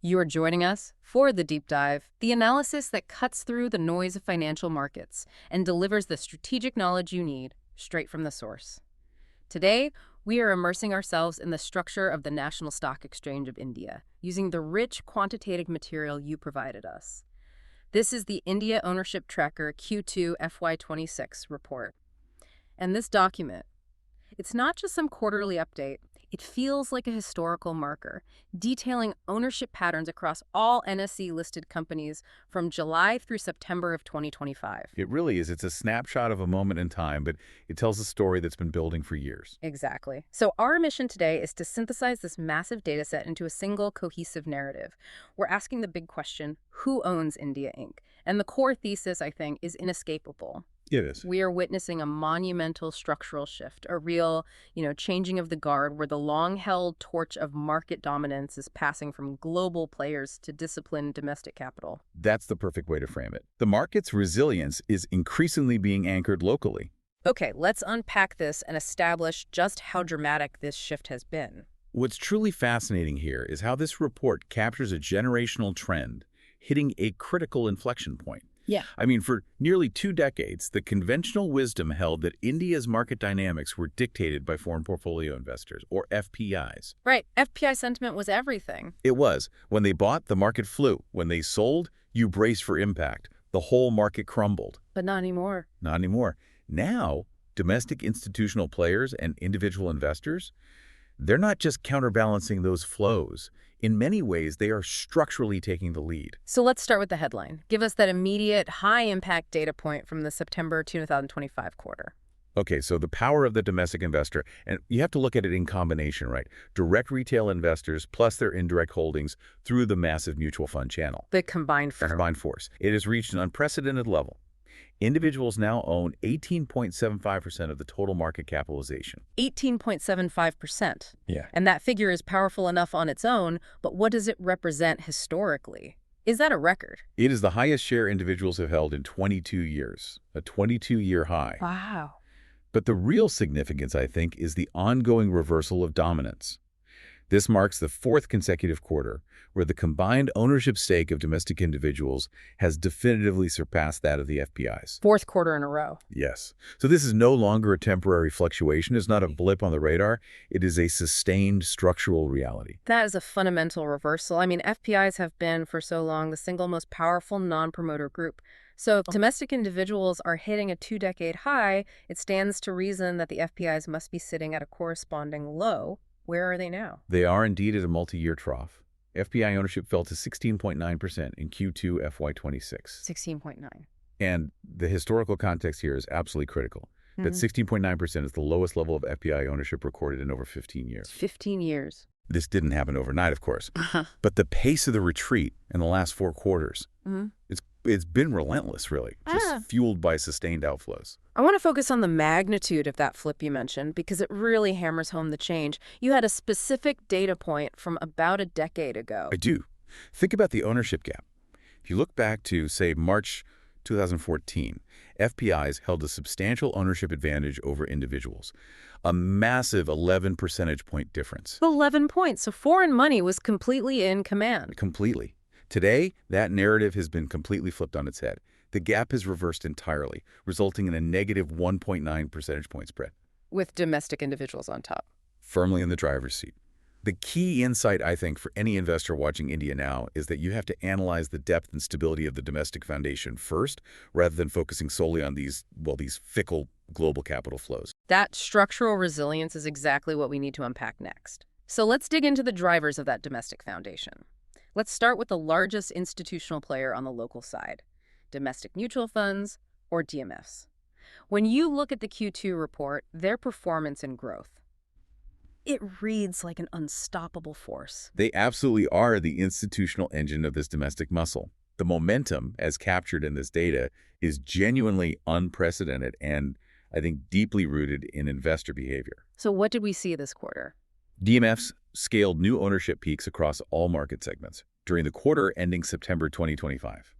You are joining us for the deep dive, the analysis that cuts through the noise of financial markets and delivers the strategic knowledge you need straight from the source. Today, we are immersing ourselves in the structure of the National Stock Exchange of India, using the rich quantitative material you provided us. This is the India Ownership Tracker Q2 FY26 report. And this document, it's not just some quarterly update. It feels like a historical marker, detailing ownership patterns across all NSE-listed companies from July through September of 2025. It really is. It's a snapshot of a moment in time, but it tells a story that's been building for years. Exactly. So our mission today is to synthesize this massive data set into a single cohesive narrative. We're asking the big question, who owns India Inc.? And the core thesis, I think, is inescapable. It is. We are witnessing a monumental structural shift, a real, changing of the guard where the long-held torch of market dominance is passing from global players to disciplined domestic capital. That's the perfect way to frame it. The market's resilience is increasingly being anchored locally. Okay, let's unpack this and establish just how dramatic this shift has been. What's truly fascinating here is how this report captures a generational trend, hitting a critical inflection point. Yeah. I mean, for nearly 2 decades, the conventional wisdom held that India's market dynamics were dictated by foreign portfolio investors, or FPIs. Right. FPI sentiment was everything. It was. When they bought, the market flew. When they sold, you braced for impact. The whole market crumbled. But not anymore. Not anymore. Now, domestic institutional players and individual investors, they're not just counterbalancing those flows. In many ways, they are structurally taking the lead. So let's start with the headline. Give us that immediate, high-impact data point from the September 2025 quarter. Okay, so the power of the domestic investor, and you have to look at it in combination, right? Direct retail investors plus their indirect holdings through the massive mutual fund channel. The combined The combined force. It has reached an unprecedented level. Individuals now own 18.75% of the total market capitalization. 18.75%. Yeah. And that figure is powerful enough on its own, but what does it represent historically? Is that a record? It is the highest share individuals have held in 22 years, a 22-year high. Wow. But the real significance, I think, is the ongoing reversal of dominance. This marks the 4th consecutive quarter where the combined ownership stake of domestic individuals has definitively surpassed that of the FPIs. 4th quarter in a row. Yes. So this is no longer a temporary fluctuation. It's not a blip on the radar. It is a sustained structural reality. That is a fundamental reversal. I mean, FPIs have been, for so long, the single most powerful non-promoter group. So if domestic individuals are hitting a 2-decade high, it stands to reason that the FPIs must be sitting at a corresponding low. Where are they now? They are indeed at a multi-year trough. FPI ownership fell to 16.9% in Q2 FY26. 16.9. And the historical context here is absolutely critical. That 16.9% is the lowest level of FPI ownership recorded in over 15 years. 15 years. This didn't happen overnight, of course. But the pace of the retreat in the last 4 quarters, it's been relentless, really, just fueled by sustained outflows. I want to focus on the magnitude of that flip you mentioned because it really hammers home the change. You had a specific data point from about a decade ago. I do. Think about the ownership gap. If you look back to, say, March 2014, FPIs held a substantial ownership advantage over individuals, a massive 11 percentage point difference. 11 points. So foreign money was completely in command. Completely. Today, that narrative has been completely flipped on its head. The gap has reversed entirely, resulting in a negative 1.9 percentage point spread. With domestic individuals on top. Firmly in the driver's seat. The key insight, I think, for any investor watching India now is that you have to analyze the depth and stability of the domestic foundation first, rather than focusing solely on these fickle global capital flows. That structural resilience is exactly what we need to unpack next. So let's dig into the drivers of that domestic foundation. Let's start with the largest institutional player on the local side, domestic mutual funds, or DMFs. When you look at the Q2 report, their performance and growth, it reads like an unstoppable force. They absolutely are the institutional engine of this domestic muscle. The momentum, as captured in this data, is genuinely unprecedented and, I think, deeply rooted in investor behavior. So what did we see this quarter? DMFs scaled new ownership peaks across all market segments during the quarter ending September 2025.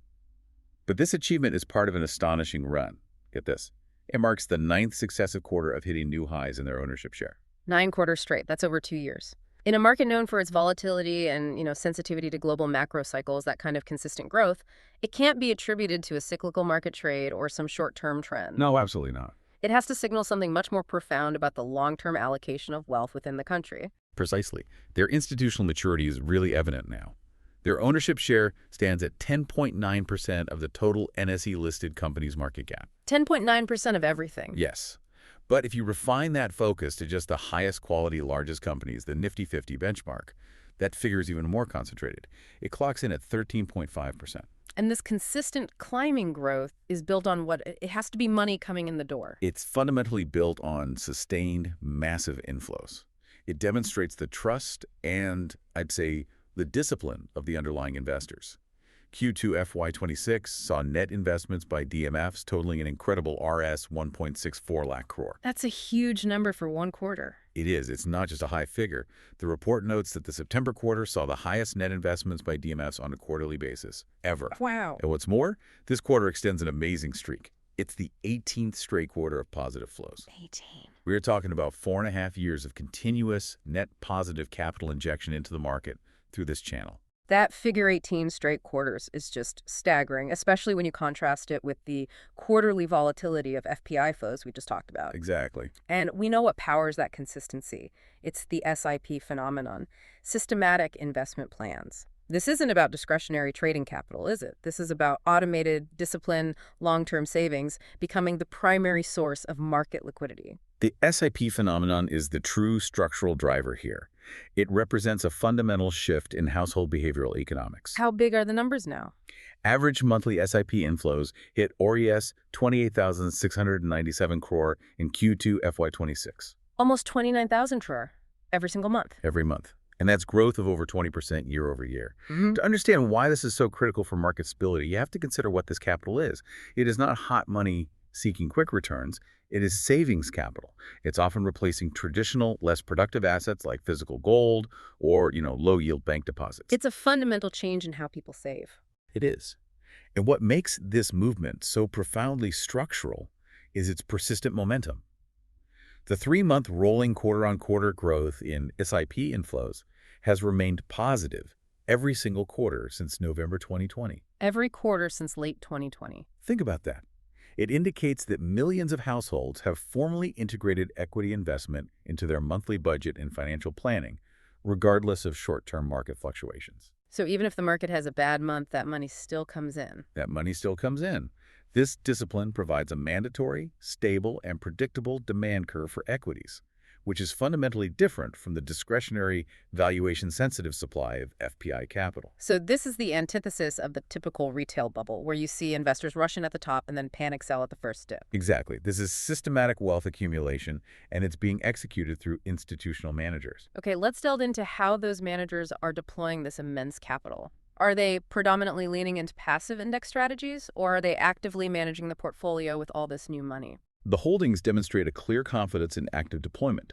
But this achievement is part of an astonishing run. Get this. It marks the 9th successive quarter of hitting new highs in their ownership share. 9 quarters straight. That's over 2 years. In a market known for its volatility and, sensitivity to global macro cycles, that kind of consistent growth, it can't be attributed to a cyclical market trade or some short-term trend. No, absolutely not. It has to signal something much more profound about the long-term allocation of wealth within the country. Precisely. Their institutional maturity is really evident now. Their ownership share stands at 10.9% of the total NSE-listed companies' market cap. 10.9% of everything. Yes. But if you refine that focus to just the highest quality, largest companies, the Nifty 50 benchmark, that figure is even more concentrated. It clocks in at 13.5%. And this consistent climbing growth is built on what? It has to be money coming in the door. It's fundamentally built on sustained, massive inflows. It demonstrates the trust and, I'd say, the discipline of the underlying investors. Q2 FY26 saw net investments by DMFs totaling an incredible Rs 1.64 lakh crore. That's a huge number for one quarter. It is. It's not just a high figure. The report notes that the September quarter saw the highest net investments by DMFs on a quarterly basis ever. Wow. And what's more, this quarter extends an amazing streak. It's the 18th straight quarter of positive flows. 18. We are talking about 4.5 years of continuous net positive capital injection into the market through this channel. That figure 18 straight quarters is just staggering, especially when you contrast it with the quarterly volatility of FPI flows we just talked about. Exactly. And we know what powers that consistency. It's the SIP phenomenon, systematic investment plans. This isn't about discretionary trading capital, is it? This is about automated, disciplined, long-term savings becoming the primary source of market liquidity. The SIP phenomenon is the true structural driver here. It represents a fundamental shift in household behavioral economics. How big are the numbers now? Average monthly SIP inflows hit ORIS 28,697 crore in Q2 FY26. Almost 29,000 crore every single month. Every month. And that's growth of over 20% year over year. Mm-hmm. To understand why this is so critical for market stability, you have to consider what this capital is. It is not hot money seeking quick returns. It is savings capital. It's often replacing traditional, less productive assets like physical gold or, low-yield bank deposits. It's a fundamental change in how people save. It is. And what makes this movement so profoundly structural is its persistent momentum. The 3-month rolling quarter-on-quarter growth in SIP inflows has remained positive every single quarter since November 2020. Every quarter since late 2020. Think about that. It indicates that millions of households have formally integrated equity investment into their monthly budget and financial planning, regardless of short-term market fluctuations. So even if the market has a bad month, that money still comes in. That money still comes in. This discipline provides a mandatory, stable, and predictable demand curve for equities, which is fundamentally different from the discretionary, valuation-sensitive supply of FPI capital. So this is the antithesis of the typical retail bubble, where you see investors rush in at the top and then panic sell at the first dip. Exactly. This is systematic wealth accumulation, and it's being executed through institutional managers. Okay, let's delve into how those managers are deploying this immense capital. Are they predominantly leaning into passive index strategies, or are they actively managing the portfolio with all this new money? The holdings demonstrate a clear confidence in active deployment.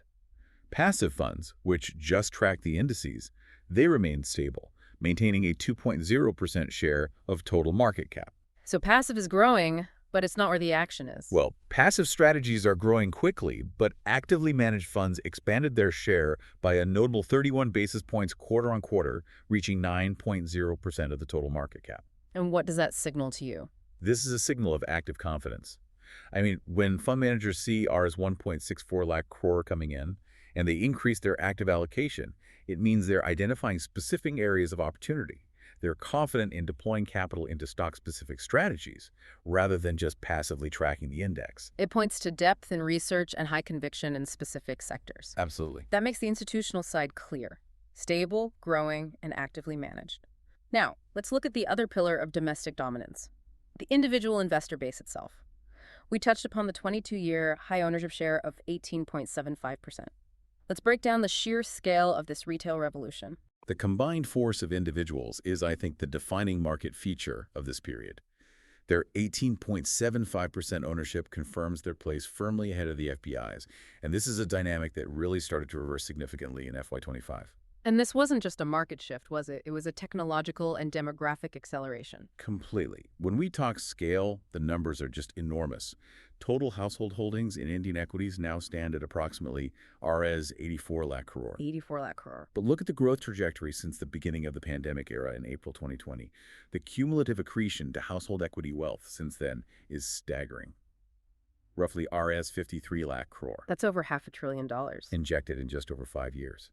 Passive funds, which just track the indices, they remain stable, maintaining a 2.0% share of total market cap. So passive is growing, but it's not where the action is. Well, passive strategies are growing quickly, but actively managed funds expanded their share by a notable 31 basis points quarter on quarter, reaching 9.0% of the total market cap. And what does that signal to you? This is a signal of active confidence. I mean, when fund managers see Rs 1.64 lakh crore coming in, and they increase their active allocation, it means they're identifying specific areas of opportunity. They're confident in deploying capital into stock-specific strategies, rather than just passively tracking the index. It points to depth in research and high conviction in specific sectors. Absolutely. That makes the institutional side clear, stable, growing, and actively managed. Now, let's look at the other pillar of domestic dominance, the individual investor base itself. We touched upon the 22-year high ownership share of 18.75%. Let's break down the sheer scale of this retail revolution. The combined force of individuals is, I think, the defining market feature of this period. Their 18.75% ownership confirms their place firmly ahead of the FPIs, and this is a dynamic that really started to reverse significantly in FY25. And this wasn't just a market shift, was it? It was a technological and demographic acceleration. Completely. When we talk scale, the numbers are just enormous. Total household holdings in Indian equities now stand at approximately Rs 84 lakh crore. 84 lakh crore. But look at the growth trajectory since the beginning of the pandemic era in April 2020. The cumulative accretion to household equity wealth since then is staggering. Roughly Rs 53 lakh crore. That's over $500 billion. Injected in just over 5 years.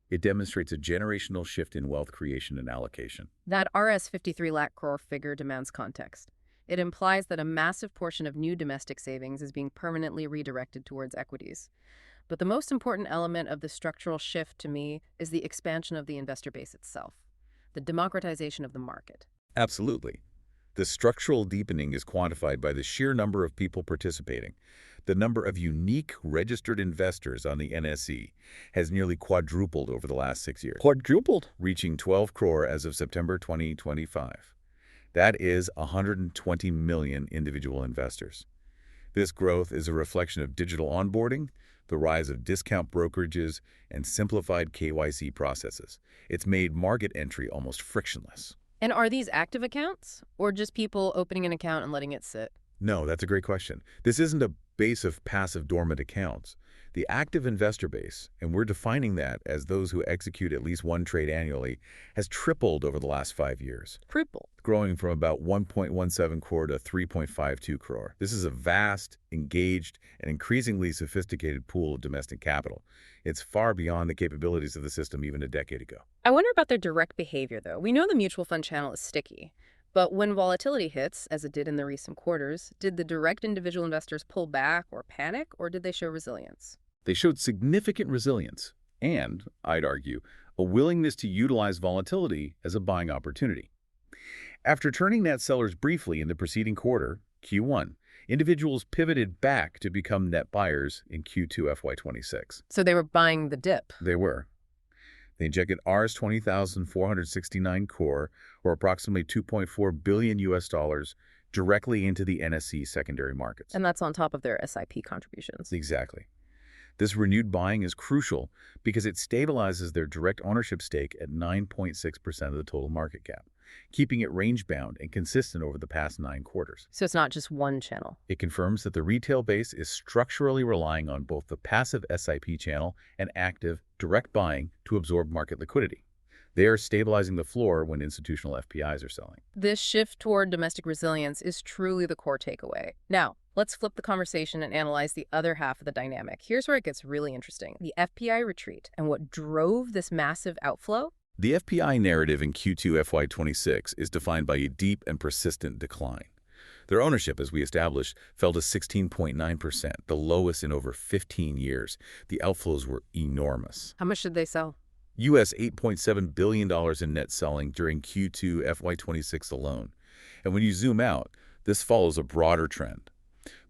It demonstrates a generational shift in wealth creation and allocation. That Rs 53 lakh crore figure demands context. It implies that a massive portion of new domestic savings is being permanently redirected towards equities. But the most important element of the structural shift to me is the expansion of the investor base itself, the democratization of the market. Absolutely. The structural deepening is quantified by the sheer number of people participating. The number of unique registered investors on the NSE has nearly quadrupled over the last 6 years. Quadrupled? Reaching 12 crore as of September 2025. That is 120 million individual investors. This growth is a reflection of digital onboarding, the rise of discount brokerages, and simplified KYC processes. It's made market entry almost frictionless. And are these active accounts, or just people opening an account and letting it sit? No, that's a great question. This isn't a base of passive dormant accounts. The active investor base, and we're defining that as those who execute at least one trade annually, has tripled over the last 5 years. Triple. Growing from about 1.17 crore to 3.52 crore. This is a vast, engaged, and increasingly sophisticated pool of domestic capital. It's far beyond the capabilities of the system even a decade ago. I wonder about their direct behavior, though. We know the mutual fund channel is sticky. But when volatility hits, as it did in the recent quarters, did the direct individual investors pull back or panic, or did they show resilience? They showed significant resilience and, I'd argue, a willingness to utilize volatility as a buying opportunity. After turning net sellers briefly in the preceding quarter, Q1, individuals pivoted back to become net buyers in Q2 FY26. So they were buying the dip. They were. They injected Rs 20,469 crore, or approximately $2.4 billion directly into the NSE secondary markets. And that's on top of their SIP contributions. Exactly. This renewed buying is crucial because it stabilizes their direct ownership stake at 9.6% of the total market cap, keeping it range-bound and consistent over the past 9 quarters. So it's not just one channel. It confirms that the retail base is structurally relying on both the passive SIP channel and active direct buying to absorb market liquidity. They are stabilizing the floor when institutional FPIs are selling. This shift toward domestic resilience is truly the core takeaway. Now, let's flip the conversation and analyze the other half of the dynamic. Here's where it gets really interesting. The FPI retreat and what drove this massive outflow. The FPI narrative in Q2 FY26 is defined by a deep and persistent decline. Their ownership, as we established, fell to 16.9%, the lowest in over 15 years. The outflows were enormous. How much did they sell? US $8.7 billion in net selling during Q2 FY26 alone. And when you zoom out, this follows a broader trend.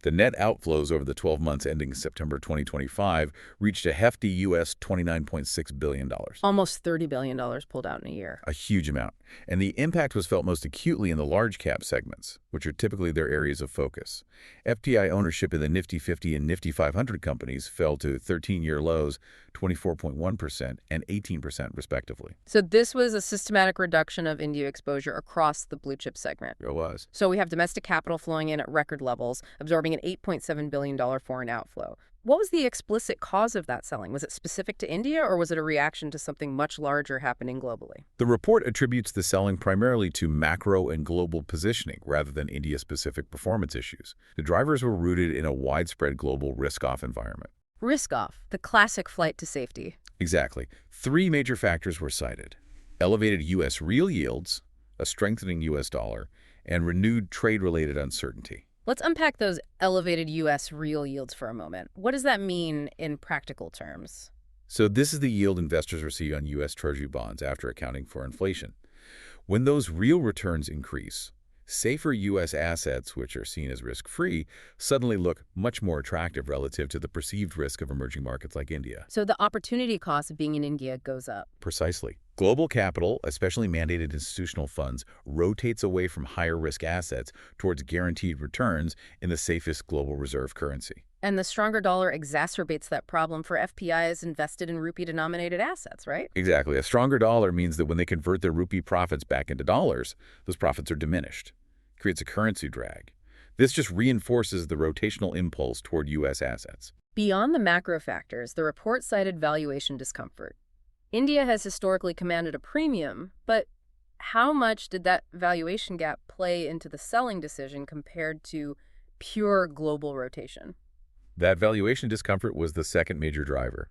The net outflows over the 12 months ending September 2025 reached a hefty US $29.6 billion. Almost $30 billion pulled out in a year. A huge amount. And the impact was felt most acutely in the large cap segments, which are typically their areas of focus. FPI ownership in the Nifty 50 and Nifty 500 companies fell to 13-year lows, 24.1% and 18% respectively. So this was a systematic reduction of India exposure across the blue chip segment. It was. So we have domestic capital flowing in at record levels, absorbing an $8.7 billion foreign outflow. What was the explicit cause of that selling? Was it specific to India, or was it a reaction to something much larger happening globally? The report attributes the selling primarily to macro and global positioning rather than India-specific performance issues. The drivers were rooted in a widespread global risk-off environment. Risk-off, the classic flight to safety. Exactly. 3 major factors were cited: elevated U.S. real yields, a strengthening U.S. dollar, and renewed trade-related uncertainty. Let's unpack those elevated U.S. real yields for a moment. What does that mean in practical terms? So this is the yield investors receive on U.S. Treasury bonds after accounting for inflation. When those real returns increase, safer U.S. assets, which are seen as risk-free, suddenly look much more attractive relative to the perceived risk of emerging markets like India. So the opportunity cost of being in India goes up. Precisely. Global capital, especially mandated institutional funds, rotates away from higher-risk assets towards guaranteed returns in the safest global reserve currency. And the stronger dollar exacerbates that problem for FPIs invested in rupee-denominated assets, right? Exactly. A stronger dollar means that when they convert their rupee profits back into dollars, those profits are diminished. It creates a currency drag. This just reinforces the rotational impulse toward U.S. assets. Beyond the macro factors, the report cited valuation discomfort. India has historically commanded a premium, but how much did that valuation gap play into the selling decision compared to pure global rotation? That valuation discomfort was the second major driver.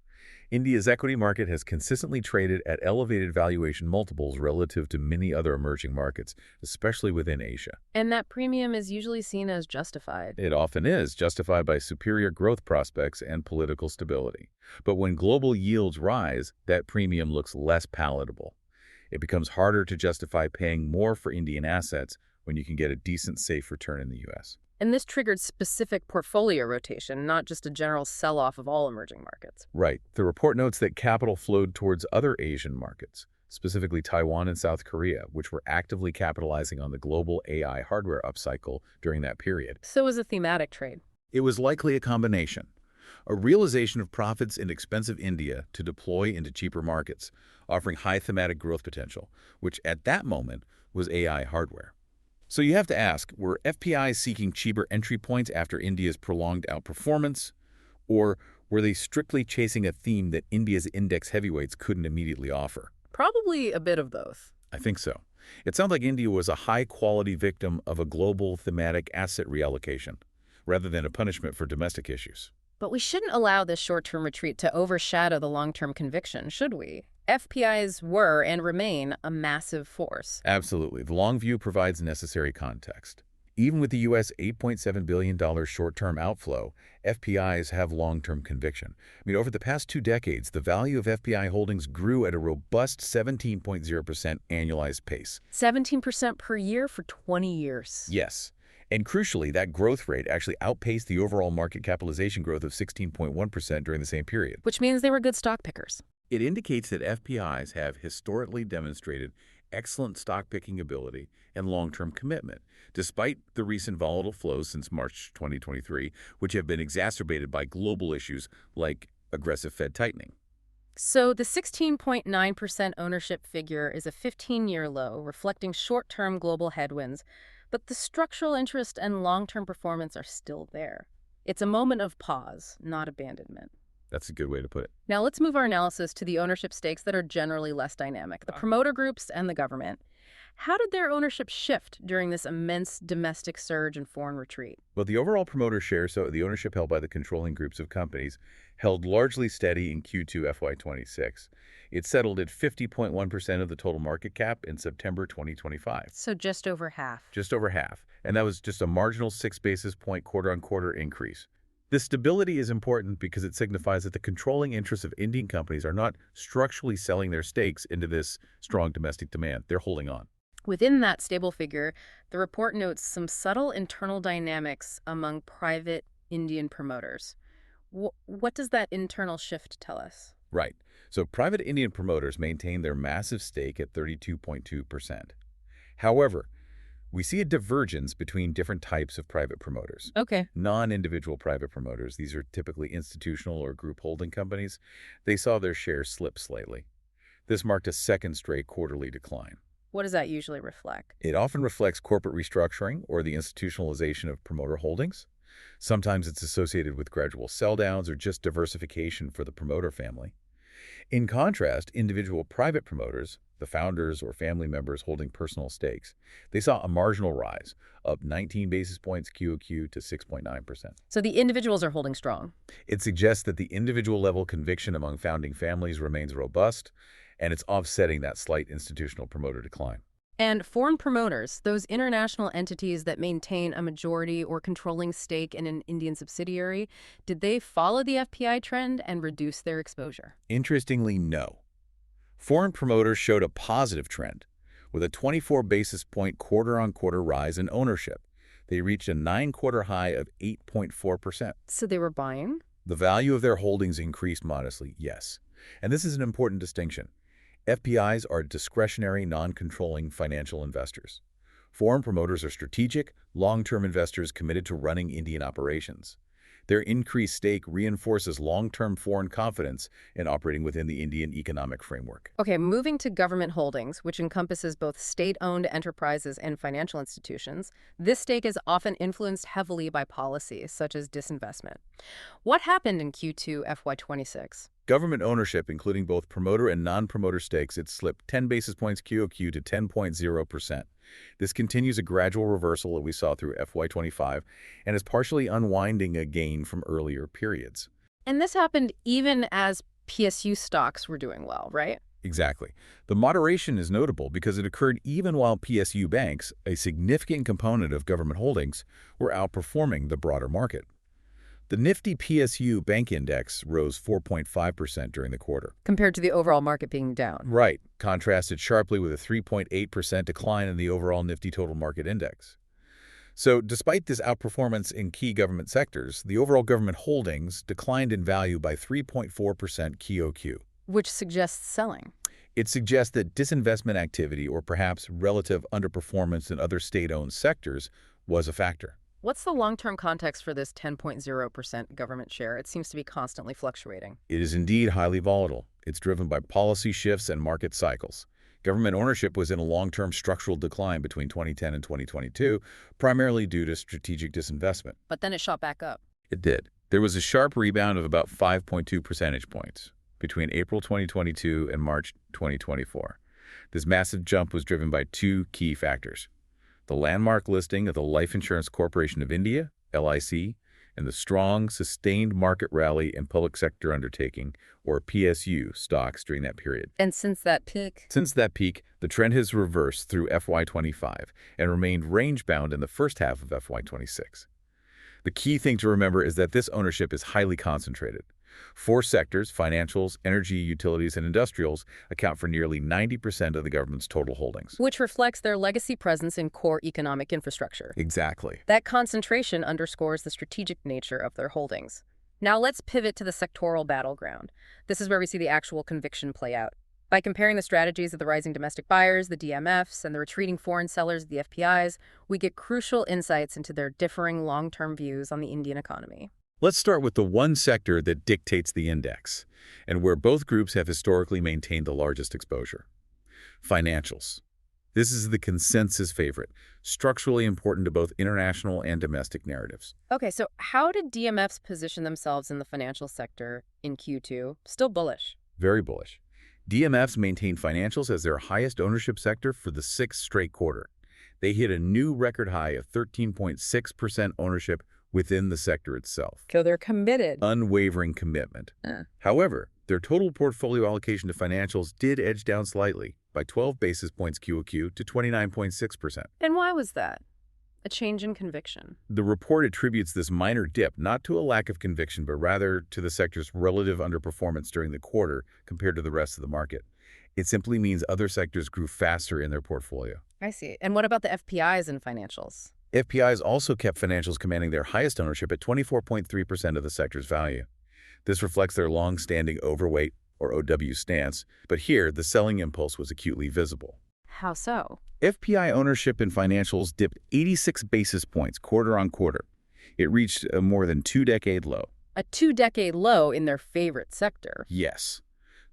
India's equity market has consistently traded at elevated valuation multiples relative to many other emerging markets, especially within Asia. And that premium is usually seen as justified. It often is, justified by superior growth prospects and political stability. But when global yields rise, that premium looks less palatable. It becomes harder to justify paying more for Indian assets when you can get a decent, safe return in the U.S. And this triggered specific portfolio rotation, not just a general sell-off of all emerging markets. Right. The report notes that capital flowed towards other Asian markets, specifically Taiwan and South Korea, which were actively capitalizing on the global AI hardware upcycle during that period. So it was a thematic trade. It was likely a combination. A realization of profits in expensive India to deploy into cheaper markets, offering high thematic growth potential, which at that moment was AI hardware. So you have to ask, were FPIs seeking cheaper entry points after India's prolonged outperformance, or were they strictly chasing a theme that India's index heavyweights couldn't immediately offer? Probably a bit of both. I think so. It sounds like India was a high-quality victim of a global thematic asset reallocation, rather than a punishment for domestic issues. But we shouldn't allow this short-term retreat to overshadow the long-term conviction, should we? FPIs were and remain a massive force. Absolutely. The long view provides necessary context. Even with the U.S. $8.7 billion short-term outflow, FPIs have long-term conviction. Over the past 2 decades, the value of FPI holdings grew at a robust 17.0% annualized pace. 17% per year for 20 years. Yes. And crucially, that growth rate actually outpaced the overall market capitalization growth of 16.1% during the same period. Which means they were good stock pickers. It indicates that FPIs have historically demonstrated excellent stock-picking ability and long-term commitment, despite the recent volatile flows since March 2023, which have been exacerbated by global issues like aggressive Fed tightening. So the 16.9% ownership figure is a 15-year low, reflecting short-term global headwinds, but the structural interest and long-term performance are still there. It's a moment of pause, not abandonment. That's a good way to put it. Now let's move our analysis to the ownership stakes that are generally less dynamic, the promoter groups and the government. How did their ownership shift during this immense domestic surge and foreign retreat? Well, the overall promoter share, so the ownership held by the controlling groups of companies, held largely steady in Q2 FY26. It settled at 50.1% of the total market cap in September 2025. So just over half. Just over half. And that was just a marginal 6 basis point quarter-on-quarter increase. This stability is important because it signifies that the controlling interests of Indian companies are not structurally selling their stakes into this strong domestic demand. They're holding on. Within that stable figure, the report notes some subtle internal dynamics among private Indian promoters. What does that internal shift tell us? Right. So private Indian promoters maintain their massive stake at 32.2%. However, we see a divergence between different types of private promoters. Okay. Non-individual private promoters, these are typically institutional or group holding companies, they saw their shares slip slightly. This marked a second straight quarterly decline. What does that usually reflect? It often reflects corporate restructuring or the institutionalization of promoter holdings. Sometimes it's associated with gradual sell-downs or just diversification for the promoter family. In contrast, individual private promoters, the founders or family members holding personal stakes, they saw a marginal rise, up 19 basis points QOQ to 6.9%. So the individuals are holding strong. It suggests that the individual level conviction among founding families remains robust, and it's offsetting that slight institutional promoter decline. And foreign promoters, those international entities that maintain a majority or controlling stake in an Indian subsidiary, did they follow the FPI trend and reduce their exposure? Interestingly, no. Foreign promoters showed a positive trend, with a 24 basis point quarter-on-quarter rise in ownership. They reached a 9-quarter high of 8.4%. So they were buying? The value of their holdings increased modestly, yes. And this is an important distinction. FPIs are discretionary, non-controlling financial investors. Foreign promoters are strategic, long-term investors committed to running Indian operations. Their increased stake reinforces long-term foreign confidence in operating within the Indian economic framework. Okay, moving to government holdings, which encompasses both state-owned enterprises and financial institutions, this stake is often influenced heavily by policies such as disinvestment. What happened in Q2 FY26? Government ownership, including both promoter and non-promoter stakes, it slipped 10 basis points QOQ to 10.0%. This continues a gradual reversal that we saw through FY25 and is partially unwinding a gain from earlier periods. And this happened even as PSU stocks were doing well, right? Exactly. The moderation is notable because it occurred even while PSU banks, a significant component of government holdings, were outperforming the broader market. The Nifty PSU Bank Index rose 4.5% during the quarter. Compared to the overall market being down. Right, contrasted sharply with a 3.8% decline in the overall Nifty Total Market Index. So despite this outperformance in key government sectors, the overall government holdings declined in value by 3.4% QOQ. Which suggests selling. It suggests that disinvestment activity, or perhaps relative underperformance in other state-owned sectors, was a factor. What's the long-term context for this 10.0% government share? It seems to be constantly fluctuating. It is indeed highly volatile. It's driven by policy shifts and market cycles. Government ownership was in a long-term structural decline between 2010 and 2022, primarily due to strategic disinvestment. But then it shot back up. It did. There was a sharp rebound of about 5.2 percentage points between April 2022 and March 2024. This massive jump was driven by two key factors: the landmark listing of the Life Insurance Corporation of India, LIC, and the strong, sustained market rally in public sector undertaking, or PSU, stocks during that period. And since that peak? Since that peak, the trend has reversed through FY25 and remained range-bound in the first half of FY26. The key thing to remember is that this ownership is highly concentrated. Four sectors, financials, energy, utilities, and industrials, account for nearly 90% of the government's total holdings. Which reflects their legacy presence in core economic infrastructure. Exactly. That concentration underscores the strategic nature of their holdings. Now let's pivot to the sectoral battleground. This is where we see the actual conviction play out. By comparing the strategies of the rising domestic buyers, the DMFs, and the retreating foreign sellers, the FPIs, we get crucial insights into their differing long-term views on the Indian economy. Let's start with the one sector that dictates the index, and where both groups have historically maintained the largest exposure: financials. This is the consensus favorite, structurally important to both international and domestic narratives. Okay, so how did DMFs position themselves in the financial sector in Q2? Still bullish. Very bullish. DMFs maintain financials as their highest ownership sector for the sixth straight quarter. They hit a new record high of 13.6% ownership within the sector itself. So they're committed. Unwavering commitment. However, their total portfolio allocation to financials did edge down slightly by 12 basis points QOQ to 29.6%. And why was that? A change in conviction. The report attributes this minor dip not to a lack of conviction, but rather to the sector's relative underperformance during the quarter compared to the rest of the market. It simply means other sectors grew faster in their portfolio. I see. And what about the FPIs and financials? FPIs also kept financials commanding their highest ownership at 24.3% of the sector's value. This reflects their long-standing overweight, or OW, stance, but here the selling impulse was acutely visible. How so? FPI ownership in financials dipped 86 basis points quarter on quarter. It reached a more than two-decade low. A two-decade low in their favorite sector. Yes.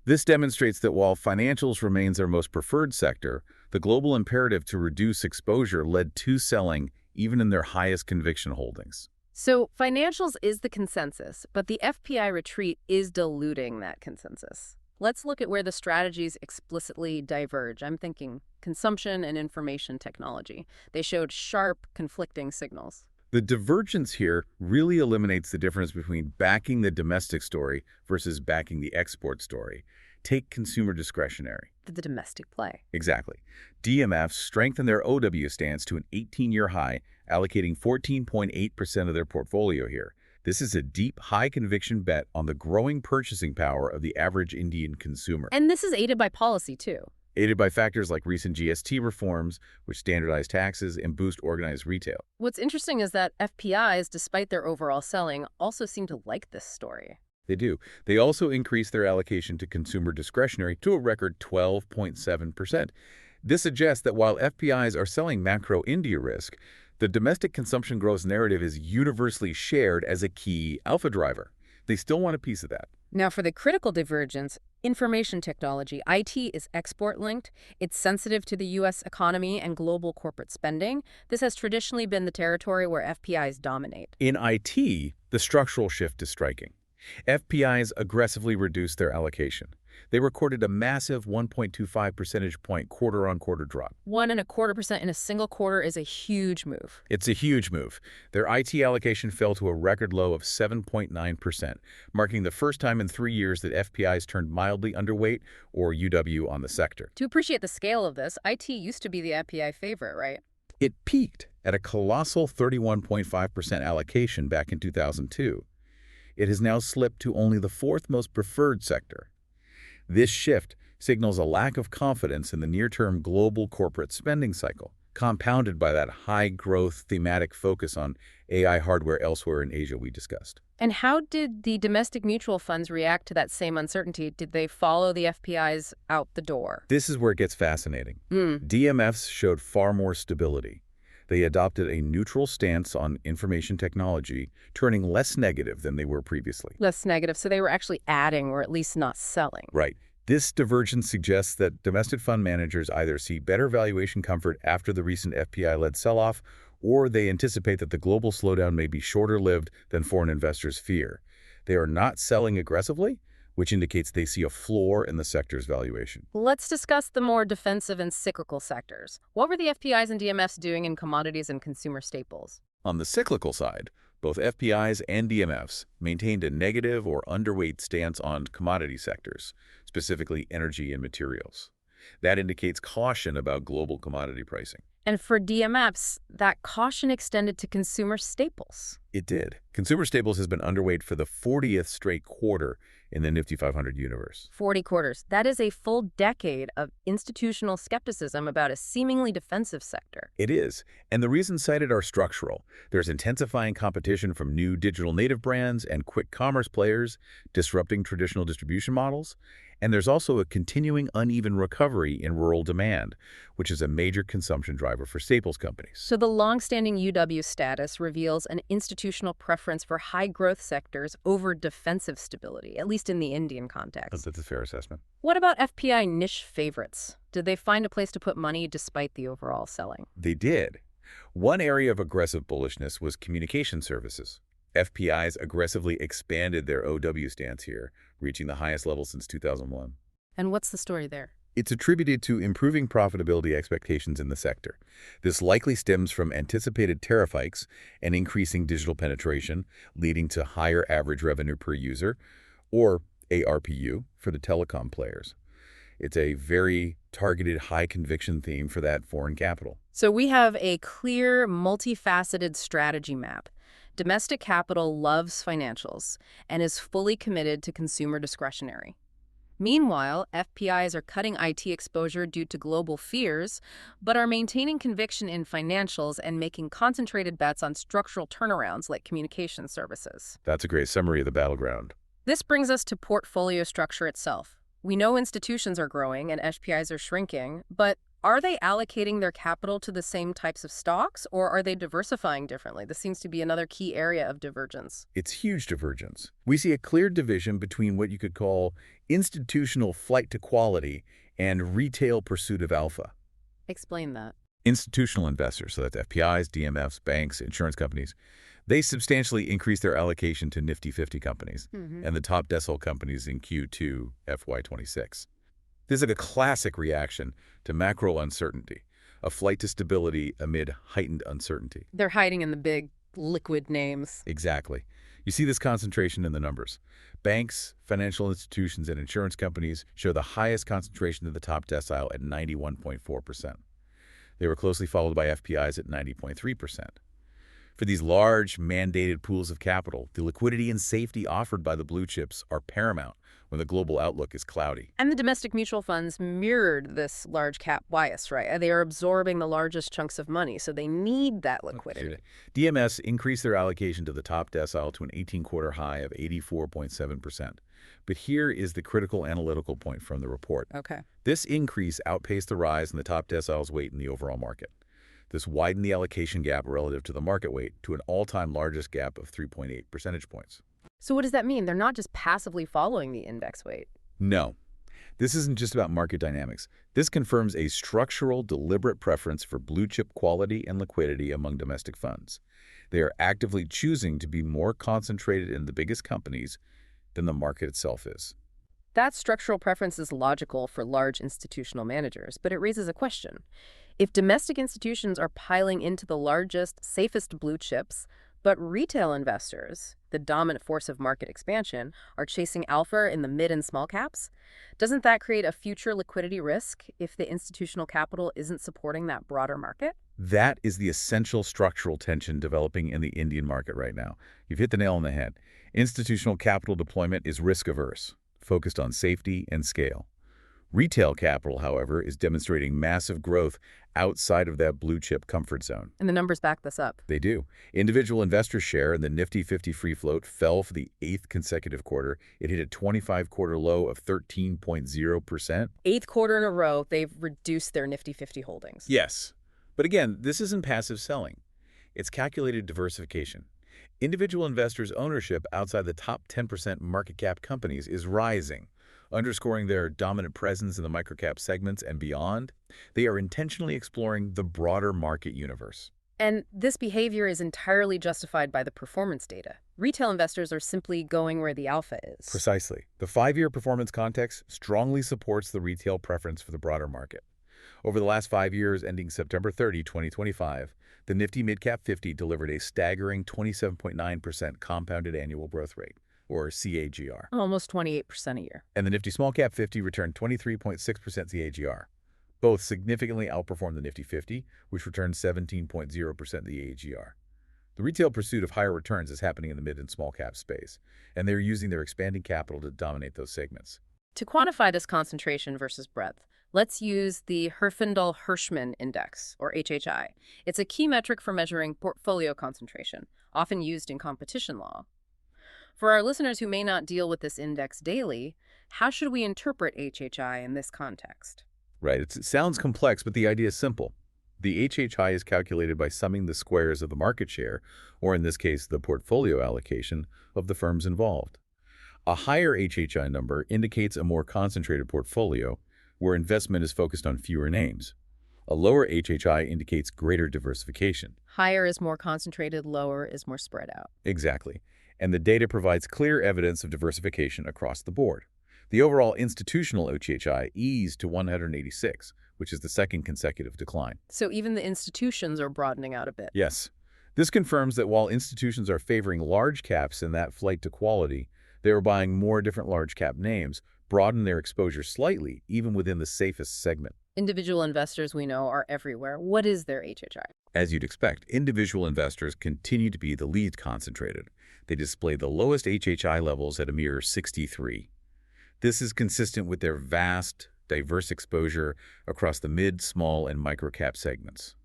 This demonstrates that while financials remains their most preferred sector, the global imperative to reduce exposure led to selling even in their highest conviction holdings. So financials is the consensus, but the FPI retreat is diluting that consensus. Let's look at where the strategies explicitly diverge. I'm thinking consumption and information technology. They showed sharp, conflicting signals. The divergence here really eliminates the difference between backing the domestic story versus backing the export story. Take consumer discretionary. The domestic play. Exactly. DMFs strengthened their OW stance to an 18-year high, allocating 14.8% of their portfolio here. This is a deep, high-conviction bet on the growing purchasing power of the average Indian consumer. And this is aided by policy, too. Aided by factors like recent GST reforms, which standardize taxes and boost organized retail. What's interesting is that FPIs, despite their overall selling, also seem to like this story. They do. They also increased their allocation to consumer discretionary to a record 12.7%. This suggests that while FPIs are selling macro India risk, The domestic consumption growth narrative is universally shared as a key alpha driver. They still want a piece of that. Now, for the critical divergence, information technology, IT is export-linked. It's sensitive to the U.S. economy and global corporate spending. This has traditionally been the territory where FPIs dominate. In IT, the structural shift is striking. FPIs aggressively reduced their allocation. They recorded a massive 1.25 percentage point quarter-on-quarter drop. 1.25% in a single quarter is a huge move. It's a huge move. Their IT allocation fell to a record low of 7.9%, marking the first time in 3 years that FPIs turned mildly underweight, or UW, on the sector. To appreciate the scale of this, IT used to be the FPI favorite, right? It peaked at a colossal 31.5% allocation back in 2002. It has now slipped to only the fourth most preferred sector. This shift signals a lack of confidence in the near-term global corporate spending cycle, compounded by that high-growth thematic focus on AI hardware elsewhere in Asia we discussed. And how did the domestic mutual funds react to that same uncertainty? Did they follow the FPIs out the door? This is where it gets fascinating. DMFs showed far more stability. They adopted a neutral stance on information technology, turning less negative than they were previously. Less negative, so they were actually adding or at least not selling. Right. This divergence suggests that domestic fund managers either see better valuation comfort after the recent FPI-led sell-off, or they anticipate that the global slowdown may be shorter-lived than foreign investors fear. They are not selling aggressively, which indicates they see a floor in the sector's valuation. Let's discuss the more defensive and cyclical sectors. What were the FPIs and DMFs doing in commodities and consumer staples? On the cyclical side, both FPIs and DMFs maintained a negative or underweight stance on commodity sectors, specifically energy and materials. That indicates caution about global commodity pricing. And for DMFs, that caution extended to consumer staples. It did. Consumer staples has been underweight for the 40th straight quarter in the Nifty 500 universe. 40 quarters. That is a full decade of institutional skepticism about a seemingly defensive sector. It is. And the reasons cited are structural. There's intensifying competition from new digital native brands and quick commerce players disrupting traditional distribution models. And there's also a continuing uneven recovery in rural demand, which is a major consumption driver for staples companies. So the long-standing UW status reveals an institutional preference for high-growth sectors over defensive stability, at least in the Indian context. That's a fair assessment. What about FPI niche favorites? Did they find a place to put money despite the overall selling? They did. One area of aggressive bullishness was communication services. FPIs aggressively expanded their OW stance here, reaching the highest level since 2001. And what's the story there? It's attributed to improving profitability expectations in the sector. This likely stems from anticipated tariff hikes and increasing digital penetration, leading to higher average revenue per user, or ARPU, for the telecom players. It's a very targeted, high-conviction theme for that foreign capital. So we have a clear, multifaceted strategy map. Domestic capital loves financials and is fully committed to consumer discretionary. Meanwhile, FPIs are cutting IT exposure due to global fears, but are maintaining conviction in financials and making concentrated bets on structural turnarounds like communication services. That's a great summary of the battleground. This brings us to portfolio structure itself. We know institutions are growing and FPIs are shrinking, but are they allocating their capital to the same types of stocks, or are they diversifying differently? This seems to be another key area of divergence. It's huge divergence. We see a clear division between what you could call institutional flight to quality and retail pursuit of alpha. Explain that. Institutional investors, so that's FPIs, DMFs, banks, insurance companies, they substantially increase their allocation to Nifty 50 companies and the top decile companies in Q2 FY26. This is like a classic reaction to macro uncertainty, a flight to stability amid heightened uncertainty. They're hiding in the big, liquid names. Exactly. You see this concentration in the numbers. Banks, financial institutions, and insurance companies show the highest concentration in the top decile at 91.4%. They were closely followed by FPIs at 90.3%. For these large, mandated pools of capital, the liquidity and safety offered by the blue chips are paramount when the global outlook is cloudy. And the domestic mutual funds mirrored this large cap bias, right? They are absorbing the largest chunks of money, so they need that liquidity. DMS increased their allocation to the top decile to an 18-quarter high of 84.7%. But here is the critical analytical point from the report. Okay. This increase outpaced the rise in the top decile's weight in the overall market. This widened the allocation gap relative to the market weight to an all-time largest gap of 3.8 percentage points. So what does that mean? They're not just passively following the index weight. No, this isn't just about market dynamics. This confirms a structural, deliberate preference for blue-chip quality and liquidity among domestic funds. They are actively choosing to be more concentrated in the biggest companies than the market itself is. That structural preference is logical for large institutional managers, but it raises a question. If domestic institutions are piling into the largest, safest blue chips, but retail investors, the dominant force of market expansion, are chasing alpha in the mid and small caps, doesn't that create a future liquidity risk if the institutional capital isn't supporting that broader market? That is the essential structural tension developing in the Indian market right now. You've hit the nail on the head. Institutional capital deployment is risk-averse, focused on safety and scale. Retail capital, however, is demonstrating massive growth outside of that blue-chip comfort zone. And the numbers back this up. They do. Individual investor share in the Nifty 50 free float fell for the 8th consecutive quarter. It hit a 25-quarter low of 13.0%. Eighth quarter in a row, they've reduced their Nifty 50 holdings. Yes. But again, this isn't passive selling. It's calculated diversification. Individual investors' ownership outside the top 10% market cap companies is rising, underscoring their dominant presence in the microcap segments and beyond. They are intentionally exploring the broader market universe. And this behavior is entirely justified by the performance data. Retail investors are simply going where the alpha is. Precisely. The 5-year performance context strongly supports the retail preference for the broader market. Over the last 5 years, ending September 30, 2025, the Nifty Midcap 50 delivered a staggering 27.9% compounded annual growth rate, or CAGR. Almost 28% a year. And the Nifty Small Cap 50 returned 23.6% CAGR. Both significantly outperformed the Nifty 50, which returned 17.0% the CAGR. The retail pursuit of higher returns is happening in the mid and small cap space, and they're using their expanding capital to dominate those segments. To quantify this concentration versus breadth, let's use the Herfindahl-Hirschman Index, or HHI. It's a key metric for measuring portfolio concentration, often used in competition law. For our listeners who may not deal with this index daily, how should we interpret HHI in this context? Right. It sounds complex, but the idea is simple. The HHI is calculated by summing the squares of the market share, or in this case, the portfolio allocation, of the firms involved. A higher HHI number indicates a more concentrated portfolio, where investment is focused on fewer names. A lower HHI indicates greater diversification. Higher is more concentrated, lower is more spread out. Exactly. And the data provides clear evidence of diversification across the board. The overall institutional HHI eased to 186, which is the second consecutive decline. So even the institutions are broadening out a bit. Yes. This confirms that while institutions are favoring large caps in that flight to quality, they are buying more different large cap names, broaden their exposure slightly, even within the safest segment. Individual investors, we know, are everywhere. What is their HHI? As you'd expect, individual investors continue to be the least concentrated. They display the lowest HHI levels at a mere 63. This is consistent with their vast, diverse exposure across the mid, small, and micro-cap segments.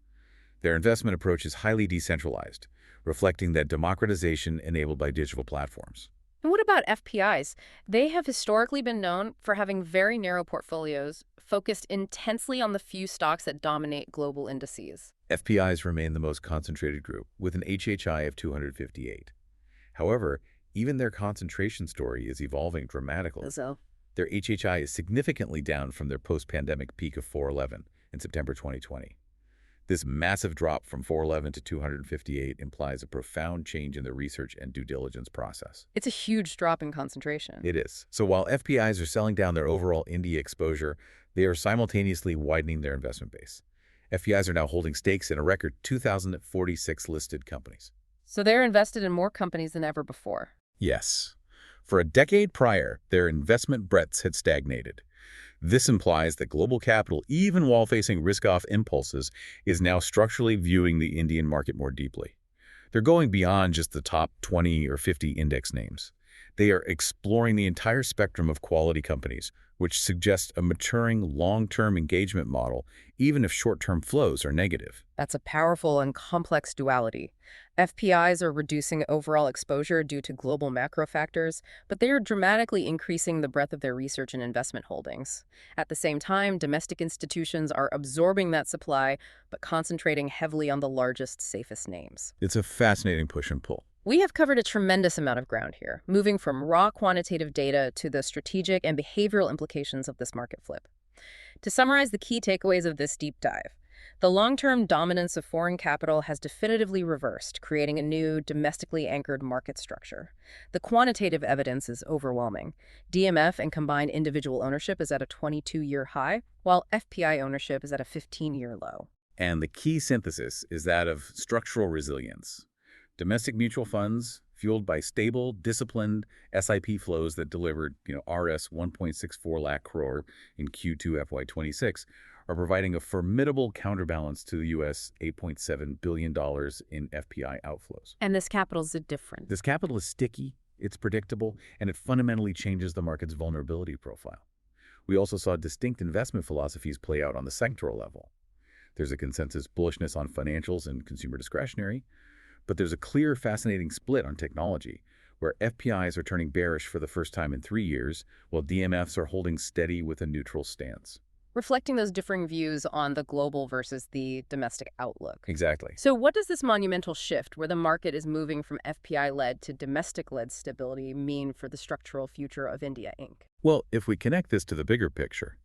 Their investment approach is highly decentralized, reflecting that democratization enabled by digital platforms. And what about FPIs? They have historically been known for having very narrow portfolios, focused intensely on the few stocks that dominate global indices. FPIs remain the most concentrated group, with an HHI of 258. However, even their concentration story is evolving dramatically. So, their HHI is significantly down from their post-pandemic peak of 411 in September 2020. This massive drop from 411 to 258 implies a profound change in the research and due diligence process. it's a huge drop in concentration. It is. So while FPIs are selling down their overall India exposure, they are simultaneously widening their investment base. FPIs are now holding stakes in a record 2,046 listed companies. So they're invested in more companies than ever before. Yes. For a decade prior, their investment breadths had stagnated. This implies that global capital, even while facing risk-off impulses, is now structurally viewing the Indian market more deeply. They're going beyond just the top 20 or 50 index names. They are exploring the entire spectrum of quality companies, which suggests a maturing long-term engagement model, even if short-term flows are negative. That's a powerful and complex duality. FPIs are reducing overall exposure due to global macro factors, but they are dramatically increasing the breadth of their research and investment holdings. At the same time, domestic institutions are absorbing that supply, but concentrating heavily on the largest, safest names. It's a fascinating push and pull. We have covered a tremendous amount of ground here, moving from raw quantitative data to the strategic and behavioral implications of this market flip. To summarize the key takeaways of this deep dive, the long-term dominance of foreign capital has definitively reversed, creating a new, domestically anchored market structure. The quantitative evidence is overwhelming. DMF and combined individual ownership is at a 22-year high, while FPI ownership is at a 15-year low. And the key synthesis is that of structural resilience. Domestic mutual funds, fueled by stable, disciplined SIP flows that delivered RS 1.64 lakh crore in Q2 FY26, are providing a formidable counterbalance to the U.S. $8.7 billion in FPI outflows. And this capital is different. This capital is sticky, it's predictable, and it fundamentally changes the market's vulnerability profile. We also saw distinct investment philosophies play out on the sectoral level. There's a consensus bullishness on financials and consumer discretionary, but there's a clear, fascinating split on technology, where FPIs are turning bearish for the first time in 3 years, while DMFs are holding steady with a neutral stance. Reflecting those differing views on the global versus the domestic outlook. Exactly. So what does this monumental shift, where the market is moving from FPI-led to domestic-led stability, mean for the structural future of India Inc.? Well, if we connect this to the bigger picture,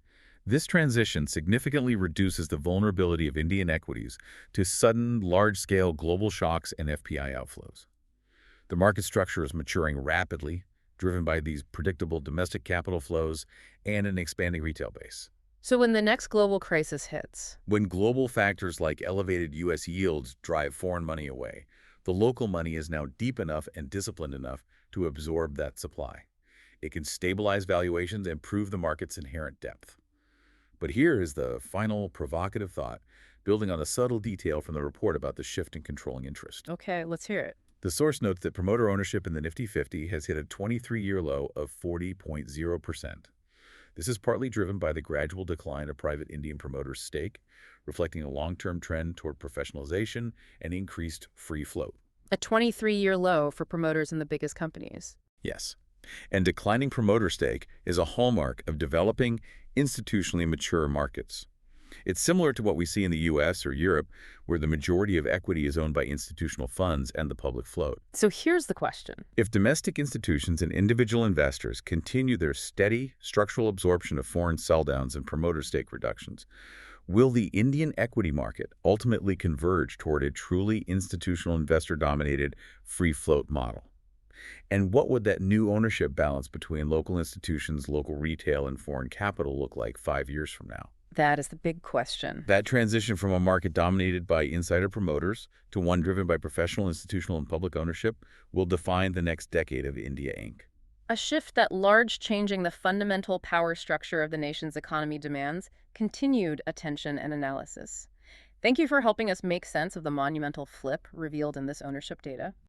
this transition significantly reduces the vulnerability of Indian equities to sudden, large-scale global shocks and FPI outflows. The market structure is maturing rapidly, driven by these predictable domestic capital flows and an expanding retail base. So when the next global crisis hits, When global factors like elevated U.S. yields drive foreign money away, the local money is now deep enough and disciplined enough to absorb that supply. It can stabilize valuations and prove the market's inherent depth. But here is the final provocative thought, building on a subtle detail from the report about the shift in controlling interest. okay, let's hear it. The source notes that promoter ownership in the Nifty 50 has hit a 23-year low of 40.0%. This is partly driven by the gradual decline of private Indian promoters' stake, reflecting a long-term trend toward professionalization and increased free float. A 23-year low for promoters in the biggest companies. Yes. And declining promoter stake is a hallmark of developing, institutionally mature markets. It's similar to what we see in the U.S. or Europe, where the majority of equity is owned by institutional funds and the public float. So here's the question. If domestic institutions and individual investors continue their steady, structural absorption of foreign sell-downs and promoter stake reductions, will the Indian equity market ultimately converge toward a truly institutional investor-dominated free float model? And what would that new ownership balance between local institutions, local retail, and foreign capital look like 5 years from now? That is the big question. That transition from a market dominated by insider promoters to one driven by professional, institutional, and public ownership will define the next decade of India Inc. A shift that large changing the fundamental power structure of the nation's economy demands continued attention and analysis. Thank you for helping us make sense of the monumental flip revealed in this ownership data.